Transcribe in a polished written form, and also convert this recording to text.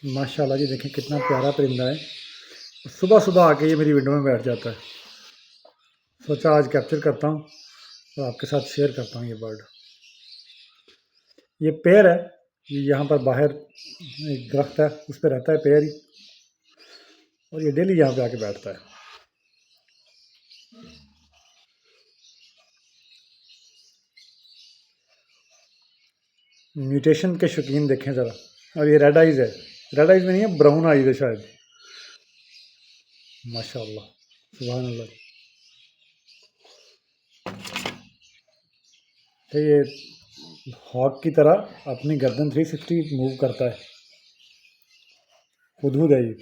माशाल्लाह जी, देखें कितना प्यारा परिंदा है। सुबह सुबह आके ये मेरी विंडो में बैठ जाता है। सोचा आज कैप्चर करता हूँ और आपके साथ शेयर करता हूँ ये बर्ड। ये पेड़ है, ये यहाँ पर बाहर एक दरख्त है, उस पर रहता है पेड़ ही, और ये डेली यहाँ पे आके बैठता है। म्यूटेशन के शौकीन देखें ज़रा। और ये रेड आइज़ है, रेड आइज़ में नहीं है, ब्राउन आइज़ है शायद। माशाल्लाह, सुभान अल्लाह। तो ये हॉक की तरह अपनी गर्दन 360 मूव करता है। हुदहुद है ये।